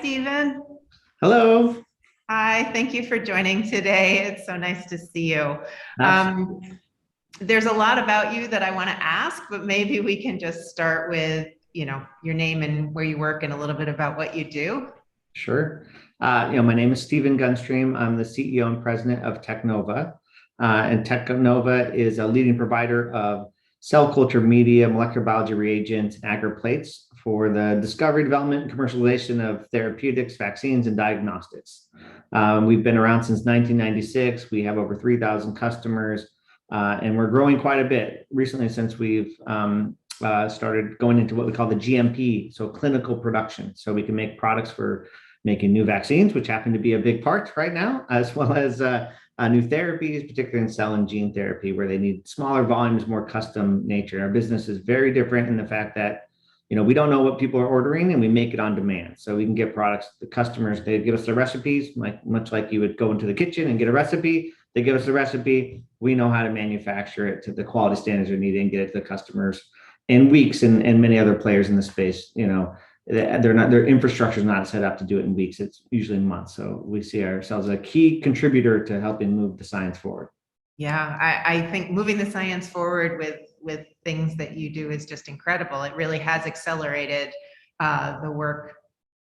Stephen. Hello. Hi, thank you for joining today. It's so nice to see you. Absolutely. Um, there's a lot about you that I want to ask, but maybe we can just start with, your name and where you work and a little bit about what you do. Sure. My name is Stephen Gunstream. I'm the CEO and president of Technova. And Technova is a leading provider of cell culture media, molecular biology reagents, and agar plates for the discovery, development, and commercialization of therapeutics, vaccines, and diagnostics. We've been around since 1996. We have over 3,000 customers, and we're growing quite a bit recently since we've started going into what we call the GMP, so clinical production. So we can make products for making new vaccines, which happen to be a big part right now, as well as new therapies, particularly in cell and gene therapy, where they need smaller volumes, more custom nature. Our business is very different in the fact that we don't know what people are ordering, and we make it on demand. So we can get products. The customers, they give us the recipes, much like you would go into the kitchen and get a recipe. They give us the recipe. We know how to manufacture it to the quality standards we need and get it to the customers in weeks. And many other players in the space, their infrastructure is not set up to do it in weeks. It's usually months. So we see ourselves as a key contributor to helping move the science forward. Yeah, I think moving the science forward with things that you do is just incredible. It really has accelerated the work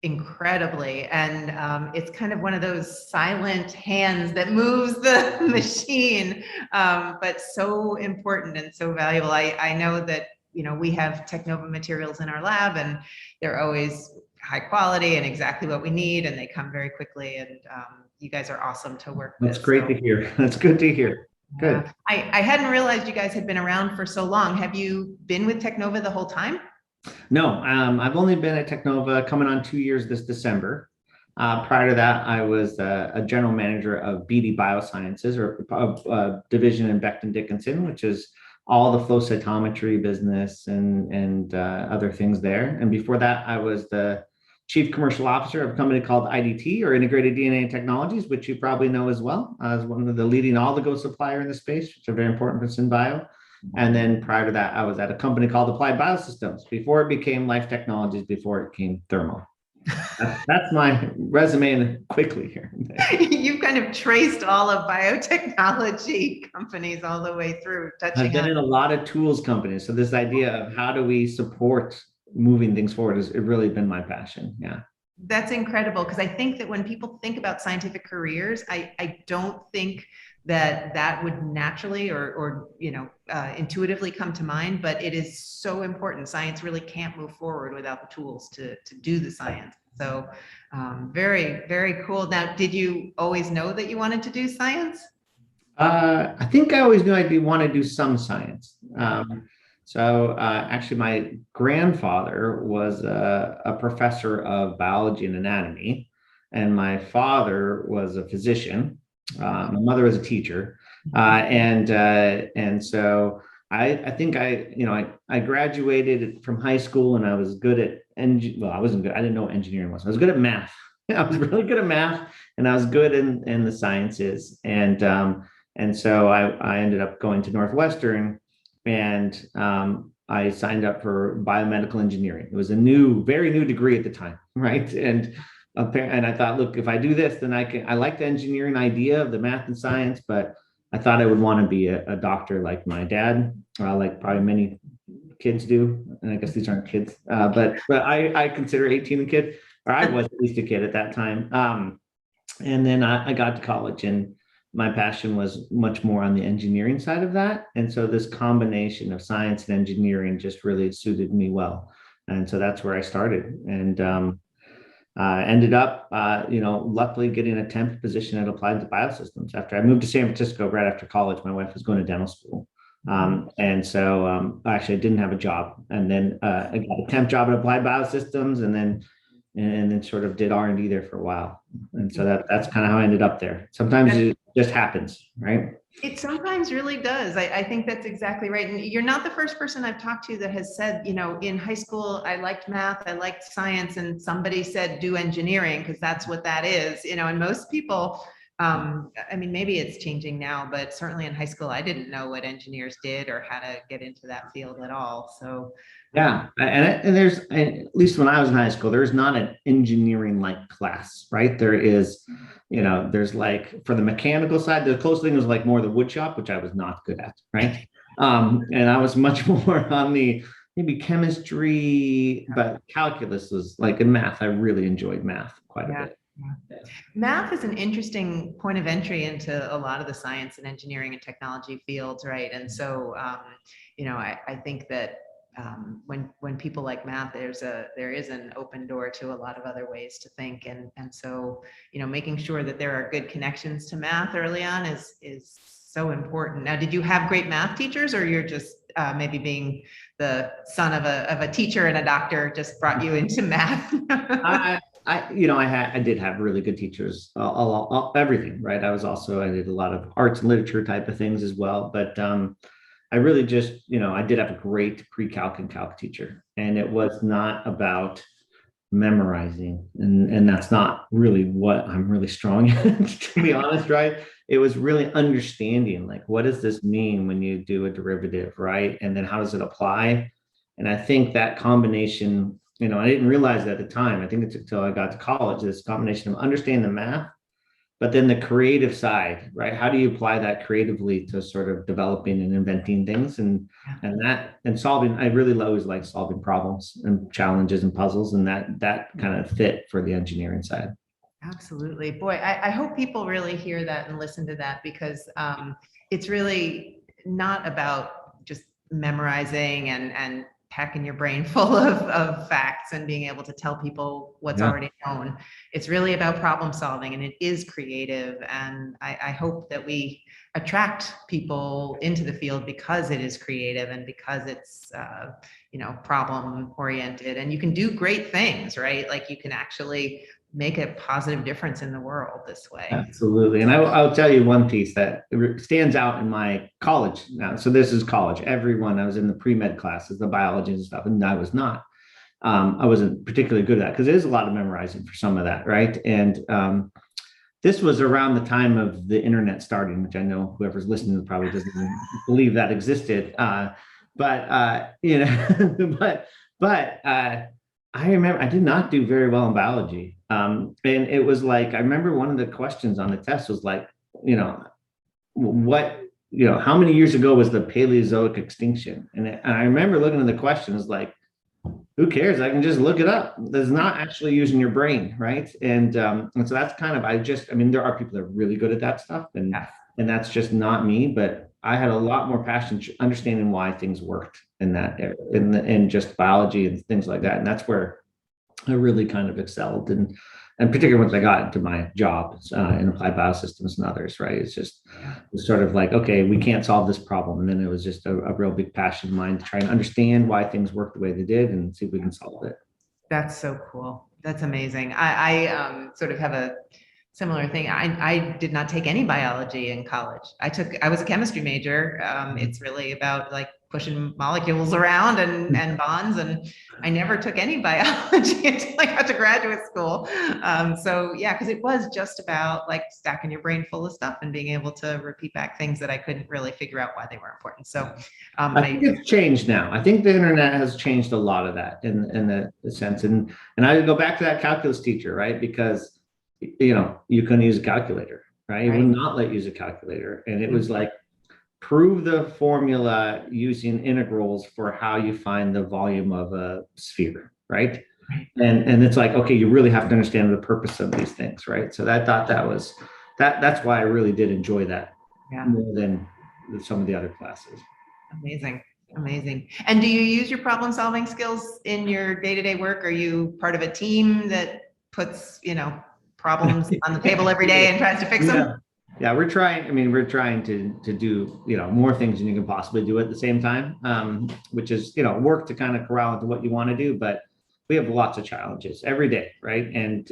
incredibly, and it's kind of one of those silent hands that moves the machine, but so important and so valuable. I know that we have Technova materials in our lab, and they're always high quality and exactly what we need, and they come very quickly, and you guys are awesome to work with. That's great to hear. That's good to hear. Good. I hadn't realized you guys had been around for so long. Have you been with Technova the whole time? No, I've only been at Technova coming on 2 years this December. Prior to that, I was a general manager of BD Biosciences, or a division in Becton Dickinson, which is all the flow cytometry business and other things there. And before that, I was the chief commercial officer of a company called IDT, or Integrated DNA Technologies, which you probably know as well, as one of the leading oligo supplier in the space, which are very important for SynBio. And then prior to that, I was at a company called Applied Biosystems before it became Life Technologies, before it became Thermo. That's my resume quickly here. You've kind of traced all of biotechnology companies all the way through. I've been in a lot of tools companies. So this idea of how do we support moving things forward has really been my passion. Yeah. That's incredible, because I think that when people think about scientific careers, I don't think that would naturally or intuitively come to mind, but it is so important. Science really can't move forward without the tools to do the science. So very, very cool. Now, did you always know that you wanted to do science? I think I always knew I'd want to do some science. Actually, my grandfather was a professor of biology and anatomy, and my father was a physician. My mother was a teacher, and so I think I graduated from high school, and I was good at I wasn't good. I didn't know what engineering was. I was good at math. I was really good at math, and I was good in the sciences, and so I ended up going to Northwestern, and I signed up for biomedical engineering. It was a very new degree at the time, right? And I thought, look, if I do this, then I like the engineering idea of the math and science, but I thought I would want to be a doctor like my dad, like probably many kids do. And I guess these aren't kids, but I consider 18 a kid, or I was at least a kid at that time. And then I got to college, and my passion was much more on the engineering side of that. And so this combination of science and engineering just really suited me well. And so that's where I started. And ended up, luckily getting a temp position at Applied Biosystems after I moved to San Francisco right after college. My wife was going to dental school. And so actually I didn't have a job. And then I got a temp job at Applied Biosystems, and then sort of did R&D there for a while. And so that's kind of how I ended up there. Sometimes it just happens, right? It sometimes really does. I think that's exactly right. And you're not the first person I've talked to that has said, in high school, I liked math, I liked science, and somebody said, do engineering, because that's what that is, and most people I mean, maybe it's changing now, but certainly in high school, I didn't know what engineers did or how to get into that field at all. So, Yeah, and at least when I was in high school, there's not an engineering like class, right? There is, there's like for the mechanical side, the closest thing was like more the wood shop, which I was not good at, right? And I was much more on the maybe chemistry, but calculus was like in math. I really enjoyed math quite a yeah. bit. Yeah. Math is an interesting point of entry into a lot of the science and engineering and technology fields, right? And so, I think that when people like math, there is an open door to a lot of other ways to think, and so making sure that there are good connections to math early on is so important. Now, did you have great math teachers, or you're just maybe being the son of a teacher and a doctor just brought you into math? I did have really good teachers, everything, right? I did a lot of arts and literature type of things as well. But I really just, I did have a great pre-calc and calc teacher, and it was not about memorizing. And that's not really what I'm really strong at, to be honest, right? It was really understanding, like, what does this mean when you do a derivative, right? And then how does it apply? And I think that combination, I didn't realize it at the time. I think it took until I got to college, this combination of understanding the math, but then the creative side, right? How do you apply that creatively to sort of developing and inventing things and solving? I really always like solving problems and challenges and puzzles, and that kind of fit for the engineering side. Absolutely. Boy, I hope people really hear that and listen to that, because it's really not about just memorizing and packing your brain full of facts and being able to tell people what's already known. It's really about problem solving, and it is creative. And I hope that we attract people into the field because it is creative and because it's, problem oriented, and you can do great things, right? Like you can actually make a positive difference in the world this way. Absolutely. And I'll tell you one piece that stands out in my college now. So this is college. I was in the pre-med classes, the biology and stuff, and I was not. I wasn't particularly good at that because it is a lot of memorizing for some of that, right? And this was around the time of the internet starting, which I know whoever's listening probably doesn't even believe that existed. But I remember I did not do very well in biology. And it was like, I remember one of the questions on the test was like, how many years ago was the Paleozoic extinction? And I remember looking at the question, was like, who cares? I can just look it up. There's not actually using your brain, right? And so that's kind of, there are people that are really good at that stuff, and that's just not me. But I had a lot more passion understanding why things worked in that area, in just biology and things like that. And that's where I really kind of excelled, and particularly once I got into my job in applied biosystems and others, right? It's sort of like, okay, we can't solve this problem. And then it was just a real big passion of mine to try and understand why things work the way they did and see if we can solve it. That's so cool. That's amazing. I sort of have a similar thing. I did not take any biology in college. I was a chemistry major. It's really about like pushing molecules around and bonds, and I never took any biology until I got to graduate school. So yeah, because it was just about like stacking your brain full of stuff and being able to repeat back things that I couldn't really figure out why they were important. So I think it's changed now. I think the internet has changed a lot of that in the sense, and I go back to that calculus teacher, right? Because you couldn't use a calculator, right? It would not let you use a calculator. And it was like, prove the formula using integrals for how you find the volume of a sphere, right? And it's like, okay, you really have to understand the purpose of these things, right? So I thought that's why I really did enjoy that more than some of the other classes. Amazing. Amazing. And do you use your problem solving skills in your day-to-day work? Are you part of a team that puts, problems on the table every day and tries to fix them? Yeah, we're trying to do, more things than you can possibly do at the same time, which is, work to kind of corral into what you want to do, but we have lots of challenges every day, right? And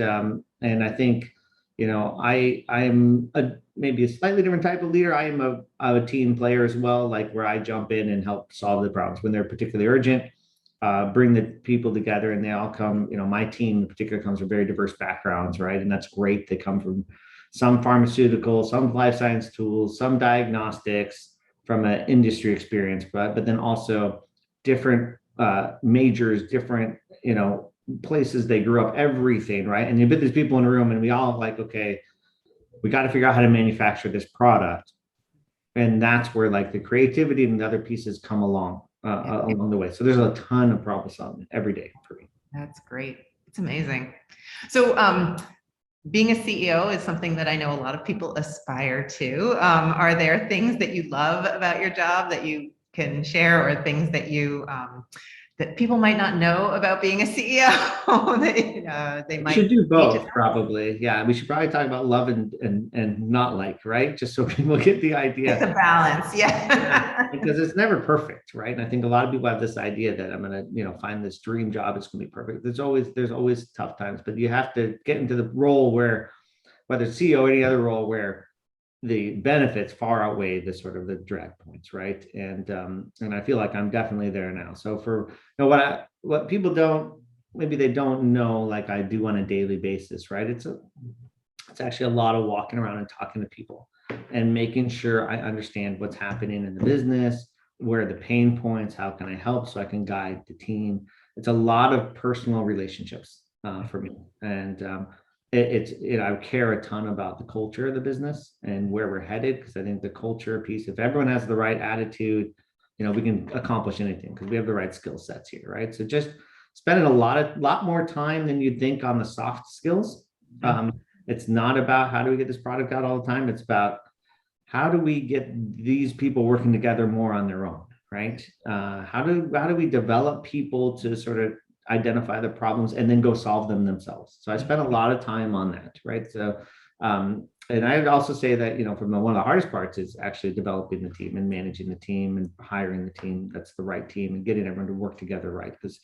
I think, I'm maybe a slightly different type of leader. I am a team player as well, like where I jump in and help solve the problems when they're particularly urgent. Bring the people together, and they all come, my team in particular comes from very diverse backgrounds, right? And that's great. They come from some pharmaceutical, some life science tools, some diagnostics from an industry experience, but then also different majors, different, places they grew up, everything, right? And you put these people in a room and we all like, okay, we got to figure out how to manufacture this product. And that's where like the creativity and the other pieces come along the way. So there's a ton of problem solving every day for me. That's great. It's amazing. So being a CEO is something that I know a lot of people aspire to. Are there things that you love about your job that you can share, or things that that people might not know about being a CEO that they might should do both, probably. Yeah, we should probably talk about love and not like, right? Just so people get the idea. It's a balance, yeah. Because it's never perfect, right? And I think a lot of people have this idea that I'm gonna, find this dream job, it's gonna be perfect. There's always tough times, but you have to get into the role where, whether it's CEO or any other role, where the benefits far outweigh the sort of the drag points, right? And I feel like I'm definitely there now. So for what people maybe they don't know, like I do on a daily basis, right? It's actually a lot of walking around and talking to people and making sure I understand what's happening in the business, where are the pain points, how can I help so I can guide the team. It's a lot of personal relationships for me, and I care a ton about the culture of the business and where we're headed, because I think the culture piece, if everyone has the right attitude, we can accomplish anything because we have the right skill sets here, right? So just spending a lot more time than you'd think on the soft skills. It's not about how do we get this product out all the time. It's about how do we get these people working together more on their own, right? How do we develop people to sort of identify the problems and then go solve them themselves? So I spent a lot of time on that, right? So and I'd also say that, one of the hardest parts is actually developing the team and managing the team and hiring the team that's the right team and getting everyone to work together, right? Because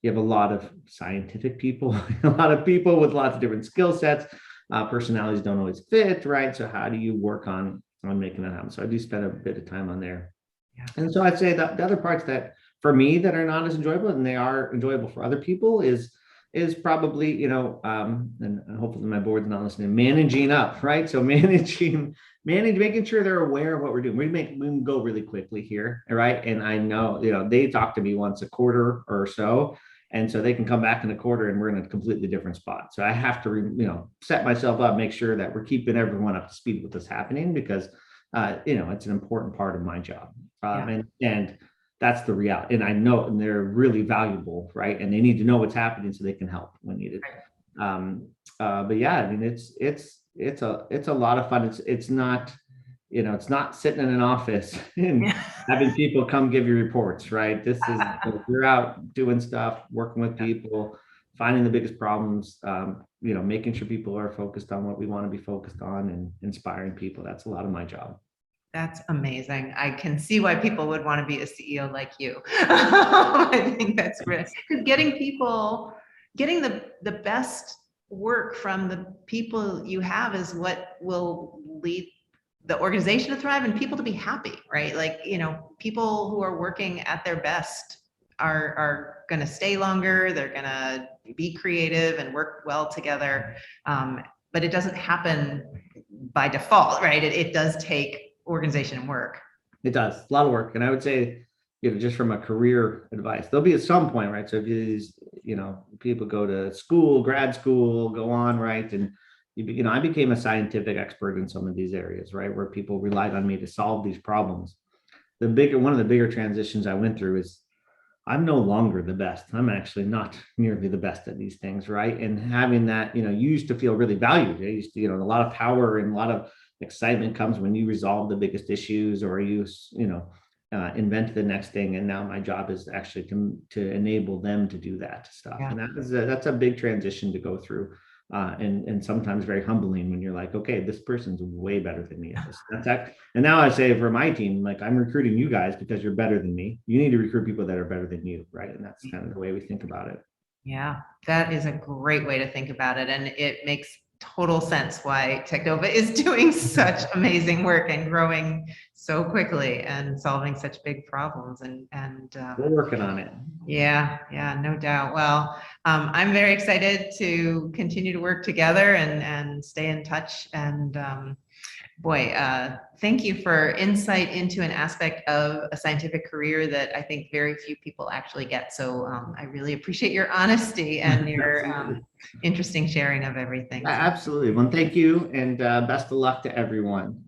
you have a lot of scientific people, a lot of people with lots of different skill sets. Personalities don't always fit, right? So how do you work on making that happen? So I do spend a bit of time on there. Yeah. And so I'd say that the other parts that for me that are not as enjoyable, and they are enjoyable for other people, is probably, and hopefully my board's not listening, managing up, right? So making sure they're aware of what we're doing. We can go really quickly here, right? And I know, they talk to me once a quarter or so, and so they can come back in a quarter and we're in a completely different spot. So I have to, set myself up, make sure that we're keeping everyone up to speed with what's happening, because, it's an important part of my job. And that's the reality. And I know, and they're really valuable, right? And they need to know what's happening so they can help when needed. But yeah, I mean, it's a lot of fun. It's not, it's not sitting in an office and having people come give you reports, right? This is, you're out doing stuff, working with people, finding the biggest problems, making sure people are focused on what we want to be focused on, and inspiring people. That's a lot of my job. That's amazing. I can see why people would want to be a CEO like you. I think that's great. Because getting the best work from the people you have is what will lead the organization to thrive and people to be happy, right? Like, people who are working at their best are going to stay longer. They're going to be creative and work well together. But it doesn't happen by default, right? It does take organization and work. It does a lot of work. And I would say, just from a career advice, there'll be at some point, right? So if these, people go to school, grad school, go on, right? And, I became a scientific expert in some of these areas, right? Where people relied on me to solve these problems. One of the bigger transitions I went through is I'm no longer the best. I'm actually not nearly the best at these things, right? And having that, you used to feel really valued. I used to, a lot of power and a lot of excitement comes when you resolve the biggest issues, or you invent the next thing. And now my job is actually to enable them to do that stuff. Yeah. And that's a big transition to go through, and sometimes very humbling when you're like, okay, this person's way better than me at this. And now I say for my team, like, I'm recruiting you guys because you're better than me. You need to recruit people that are better than you, right? And that's kind of the way we think about it. Yeah, that is a great way to think about it, and it makes total sense why Technova is doing such amazing work and growing so quickly and solving such big problems. And we're working on it. Yeah, no doubt. Well, I'm very excited to continue to work together and stay in touch. And boy, thank you for insight into an aspect of a scientific career that I think very few people actually get. So I really appreciate your honesty and your interesting sharing of everything. Absolutely. Well, thank you, and best of luck to everyone.